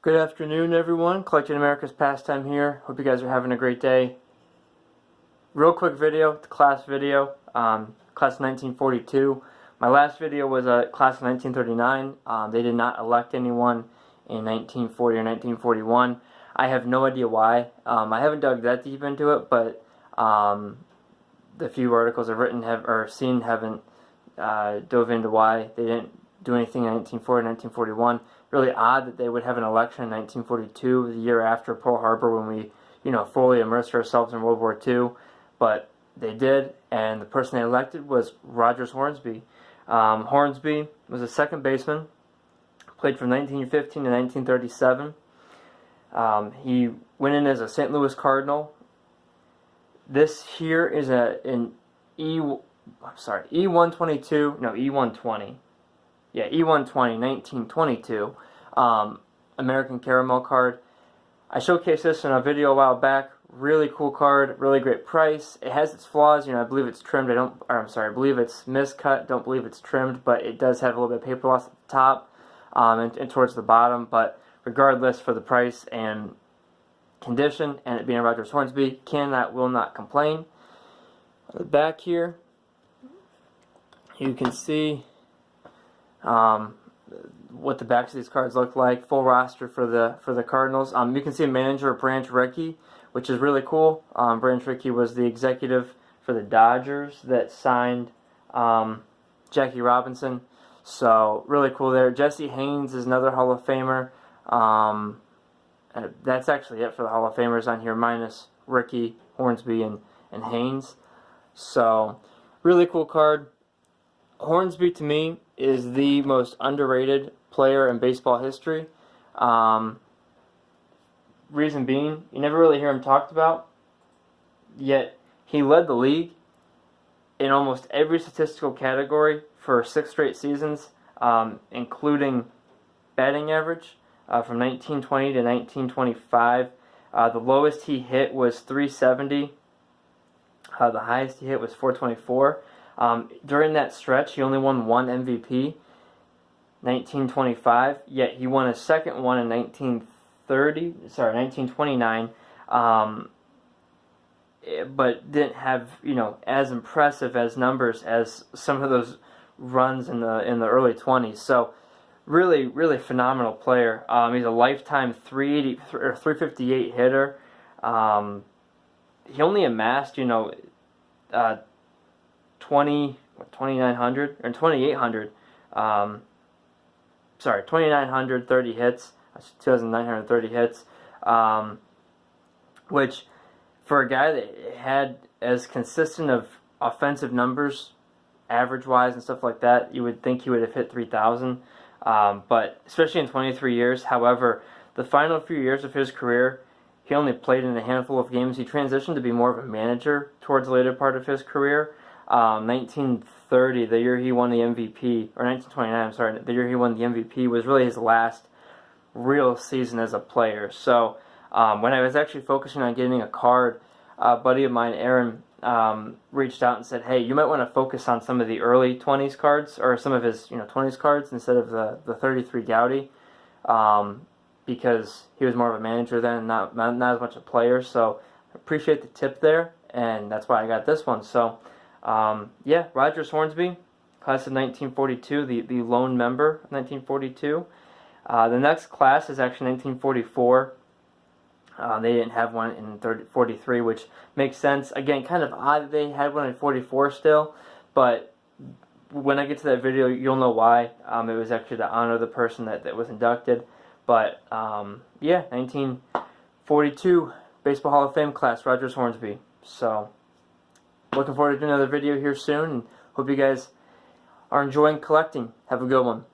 Good afternoon, everyone. Collecting America's Pastime here. Hope you guys are having a great day. Real quick video, the class video, class of 1942. My last video was a class of 1939. They did not elect anyone in 1940 or 1941. I have no idea why. I haven't dug that deep into it, but the few articles I've written or seen haven't dove into why they didn't do anything in 1940, 1941. Really odd that they would have an election in 1942, the year after Pearl Harbor, when we, fully immersed ourselves in World War II. But they did, and the person they elected was Rogers Hornsby. Hornsby was a second baseman, played from 1915 to 1937. He went in as a St. Louis Cardinal. This here is an E122, no, E120. Yeah, E120, 1922, American Caramel card. I showcased this in a video a while back. Really cool card, really great price. It has its flaws, I believe it's trimmed. I believe it's miscut. Don't believe it's trimmed, but it does have a little bit of paper loss at the top and towards the bottom. But regardless, for the price and condition, and it being Rogers Hornsby, will not complain. On the back here, you can see what the backs of these cards look like. Full roster for the Cardinals. You can see a manager, Branch Rickey, which is really cool. Branch Rickey was the executive for the Dodgers that signed Jackie Robinson. So really cool there. Jesse Haynes is another Hall of Famer. That's actually it for the Hall of Famers on here, minus Rickey, Hornsby, and Haynes. So really cool card. Hornsby, to me, is the most underrated player in baseball history. Reason being, you never really hear him talked about, yet he led the league in almost every statistical category for 6 straight seasons, including batting average from 1920 to 1925. The lowest he hit was 370. The highest he hit was 424. During that stretch, he only won one MVP, 1925, yet he won a second one in 1929, but didn't have, as impressive as numbers as some of those runs in the early 20s. So really, really phenomenal player. He's a lifetime 380 or 358 hitter. He only amassed, 2,900 or 2,800. 2,930 hits. 2,930 hits. Which, for a guy that had as consistent of offensive numbers, average-wise and stuff like that, you would think he would have hit 3,000. But especially in 23 years. However, the final few years of his career, he only played in a handful of games. He transitioned to be more of a manager towards the later part of his career. 1930, the year he won the MVP, or 1929, the year he won the MVP was really his last real season as a player. So when I was actually focusing on getting a card, a buddy of mine, Aaron, reached out and said, hey, you might want to focus on some of the early 20s cards, or some of his 20s cards instead of the 33 Gowdy, because he was more of a manager then, not as much a player. So I appreciate the tip there, and that's why I got this one. So yeah, Rogers Hornsby, class of 1942, the lone member of 1942. The next class is actually 1944. They didn't have one in 43, which makes sense. Again, kind of odd that they had one in 44 still, but when I get to that video, you'll know why. It was actually to honor the person that was inducted. But yeah, 1942 Baseball Hall of Fame class, Rogers Hornsby. So looking forward to another video here soon, and hope you guys are enjoying collecting. Have a good one.